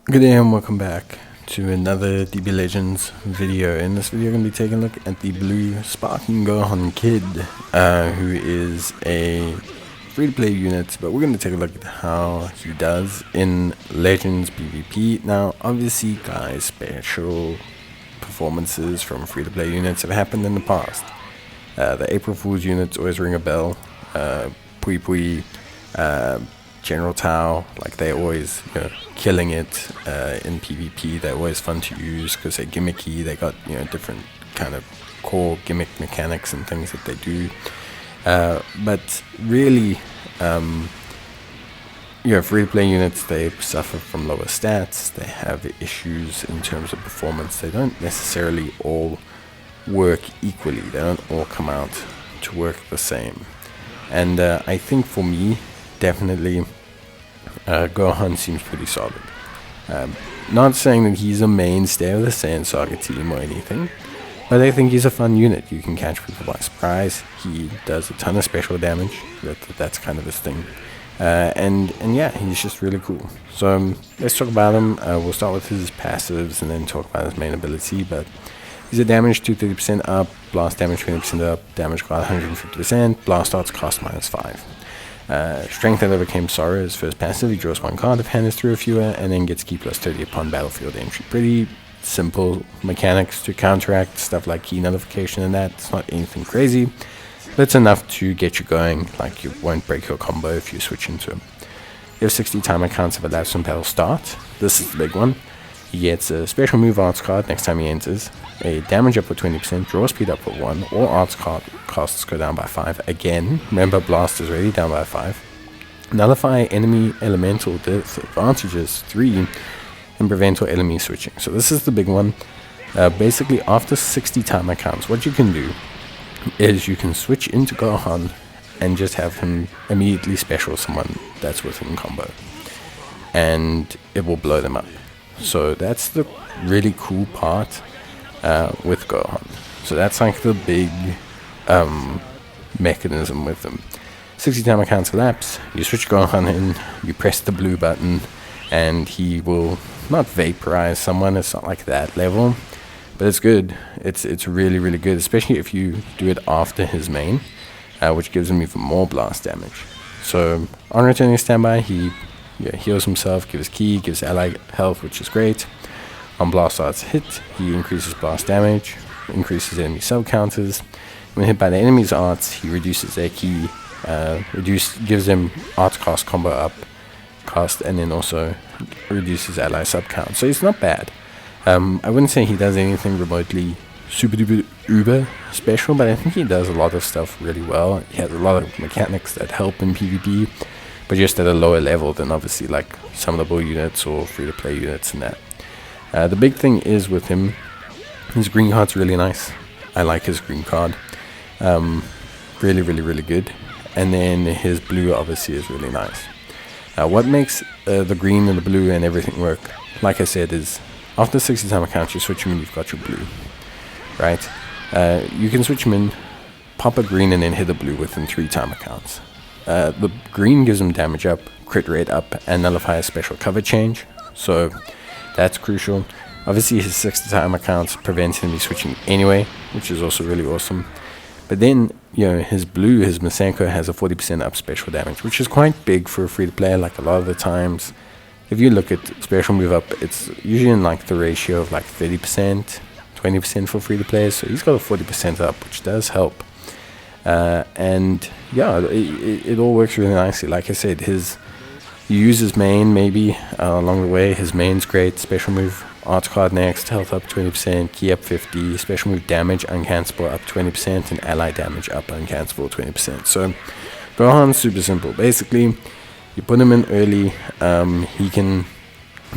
Good day and welcome back to another DB Legends video. In this video, I'm going to be taking a look at the blue Sparking Gohan Kid, who is a free-to-play unit, but we're going to take a look at how he does in Legends PvP. Now, obviously, guys, special performances from free-to-play units have happened in the past. The April Fool's units always ring a bell. Pui Pui, General Tao, like they're always killing it in PvP. They're always fun to use because they're gimmicky. They got different kind of core gimmick mechanics and things that they do. But really, free-to-play units, they suffer from lower stats. They have issues in terms of performance. They don't necessarily all work equally. They don't all come out to work the same. And I think for me, definitely, Gohan seems pretty solid. Not saying that he's a mainstay of the Saiyan Saga team or anything, but I think he's a fun unit. You can catch people by surprise. He does a ton of special damage. That's kind of his thing. And yeah, he's just really cool. So let's talk about him. We'll start with his passives and then talk about his main ability. But he's a damage to 30% up, blast damage 20% up, damage guard 150%, blast arts cost -5. Strength that overcame sorrow is first passive. He draws one card if hand is 3 or fewer, and then gets key +30 upon battlefield entry. Pretty simple mechanics to counteract stuff like key nullification and that. It's not anything crazy, but it's enough to get you going. Like, you won't break your combo if you switch into him. You have 60 timer counts of elapsed when battle start. This is the big one. He gets a special move arts card next time he enters, a damage up for 20%, draw speed up for 1, all arts card costs go down by 5. Again, remember blast is already down by 5. Nullify enemy elemental disadvantages 3, and prevent all enemy switching. So this is the big one. Basically, after 60 timer counts, what you can do is you can switch into Gohan and just have him immediately special someone that's within combo, and it will blow them up. So that's the really cool part with Gohan. So that's like the big mechanism with them. 60 timer counts elapse, you switch Gohan in, you press the blue button, and he will not vaporize someone. It's not like that level, but it's good. It's really, really good, especially if you do it after his main, which gives him even more blast damage. So on returning standby, he heals himself, gives key, gives ally health, which is great. On blast arts hit, he increases blast damage, increases enemy sub counters. When hit by the enemy's arts, he reduces their key, gives them arts cost combo up cost, and then also reduces ally sub count. So it's not bad. I wouldn't say he does anything remotely super duper uber special, but I think he does a lot of stuff really well. He has a lot of mechanics that help in PvP, but just at a lower level than obviously like summonable units or free-to-play units and that. The big thing is with him, his green card's really nice. I like his green card. Really, really, really good. And then his blue obviously is really nice. What makes the green and the blue and everything work, like I said, is after 60 timer counts, you switch him in, you've got your blue, right? You can switch him in, pop a green, and then hit a blue within 3 timer counts. The green gives him damage up, crit rate up, and nullify a special cover change, so that's crucial. Obviously his 60 timer counts prevents him switching anyway, which is also really awesome. But then, his blue, his Masenko, has a 40% up special damage, which is quite big for a free-to-play. Like, a lot of the times, if you look at special move up, it's usually in like the ratio of like 30%, 20% for free-to-players, so he's got a 40% up, which does help. And yeah, it all works really nicely. Like I said, you use his main maybe along the way. His main's great. Special move arts card next, health up 20%, key up 50, special move damage uncancelable up 20%, and ally damage up uncancelable 20%. So Gohan's super simple. Basically, you put him in early, he can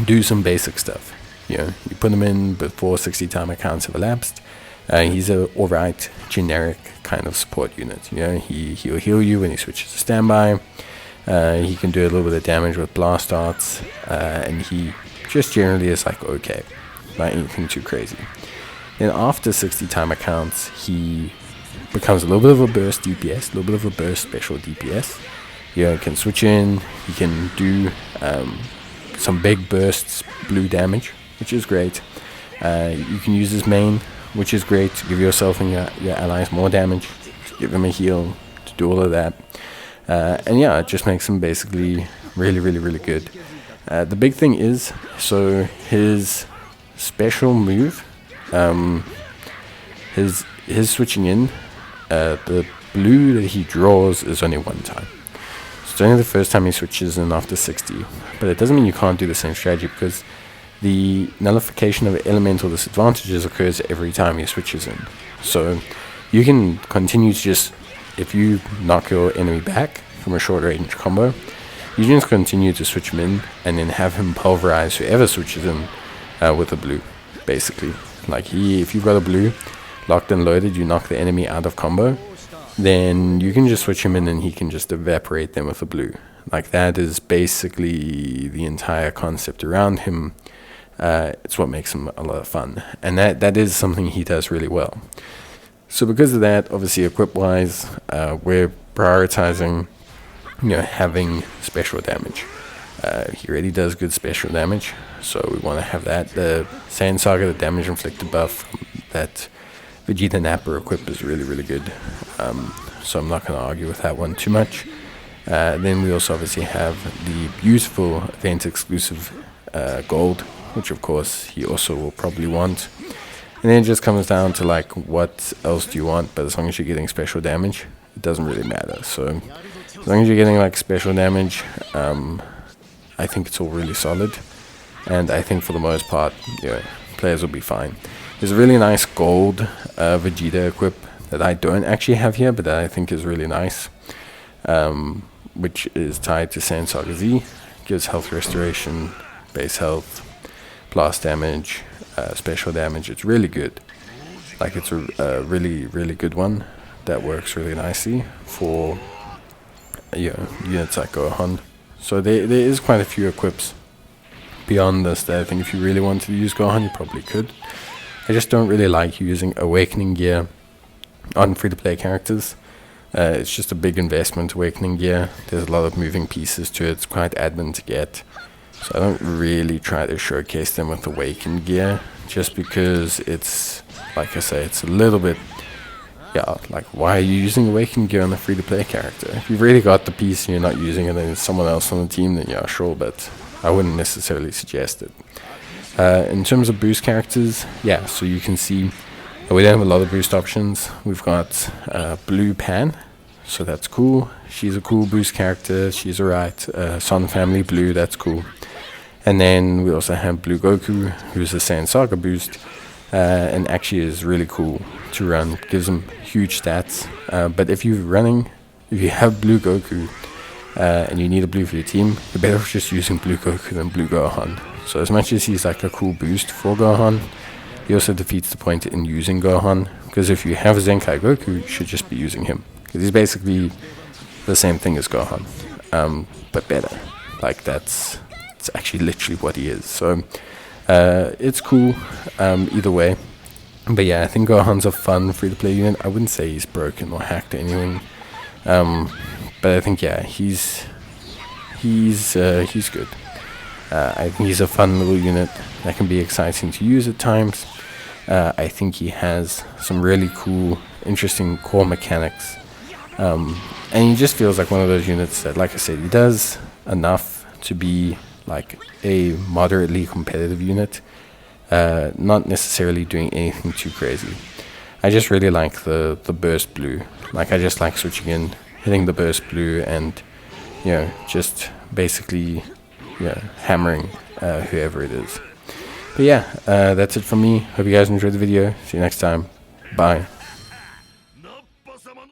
do some basic stuff. You put him in before 60 timer counts have elapsed. He's a alright generic kind of support unit. He'll heal you when he switches to standby. He can do a little bit of damage with blast arts, and he just generally is like okay, not anything too crazy. Then after 60 timer counts, he becomes a little bit of a burst DPS, a little bit of a burst special DPS. Can switch in. He can do some big bursts blue damage, which is great. You can use his main, which is great, to give yourself and your allies more damage, to give them a heal, to do all of that. And yeah, it just makes him basically really good. The big thing is, so his special move, his switching in, the blue that he draws is only one time. So it's only the first time he switches in after 60. But it doesn't mean you can't do the same strategy, because the nullification of elemental disadvantages occurs every time he switches in. So you can continue to just, if you knock your enemy back from a short range combo, you can just continue to switch him in and then have him pulverize whoever switches in with a blue, basically. Like if you've got a blue locked and loaded, you knock the enemy out of combo, then you can just switch him in and he can just evaporate them with a blue. Like, that is basically the entire concept around him. It's what makes him a lot of fun, and that is something he does really well. So because of that, obviously equip wise, we're prioritizing having special damage. He already does good special damage, so we want to have that. The Saiyan Saga, the damage inflicted buff, that Vegeta Napper equip is really good. So I'm not going to argue with that one too much. Then we also obviously have the beautiful event exclusive gold, which of course he also will probably want. And then it just comes down to like, what else do you want? But as long as you're getting special damage, it doesn't really matter. So as long as you're getting like special damage, I think it's all really solid. And I think for the most part, players will be fine. There's a really nice gold Vegeta equip that I don't actually have here, but that I think is really nice, which is tied to Saiyan Saga Z. Gives health restoration, base health, blast damage, special damage. It's really good. Like, it's a really good one that works really nicely for units like Gohan. So there is quite a few equips beyond this that I think if you really wanted to use Gohan, you probably could. I just don't really like using Awakening Gear on free-to-play characters. It's just a big investment, Awakening Gear. There's a lot of moving pieces to it. It's quite admin to get. So I don't really try to showcase them with Awakened Gear, just because it's, like I say, it's a little bit, like, why are you using Awakened Gear on a free-to-play character? If you've really got the piece and you're not using it and it's someone else on the team, then yeah, sure, but I wouldn't necessarily suggest it. In terms of boost characters, so you can see we don't have a lot of boost options. We've got Blue Pan, so that's cool. She's a cool boost character. She's alright. Son Family Blue, that's cool. And then we also have Blue Goku, who's a Saiyan Saga boost, and actually is really cool to run. Gives him huge stats. But if you have Blue Goku and you need a blue for your team, you're better off just using Blue Goku than Blue Gohan. So as much as he's like a cool boost for Gohan, he also defeats the point in using Gohan, because if you have Zenkai Goku, you should just be using him, because he's basically the same thing as Gohan, but better. Like, it's actually literally what he is. So it's cool either way. But yeah, I think Gohan's a fun free-to-play unit. I wouldn't say he's broken or hacked or anything, but I think he's good. I think he's a fun little unit that can be exciting to use at times. I think he has some really cool, interesting core mechanics. And he just feels like one of those units that, like I said, he does enough to be like a moderately competitive unit, not necessarily doing anything too crazy. I just really like the burst blue. Like, I just like switching in, hitting the burst blue, and just basically hammering whoever it is. But that's it from me. Hope you guys enjoyed the video. See you next time. Bye.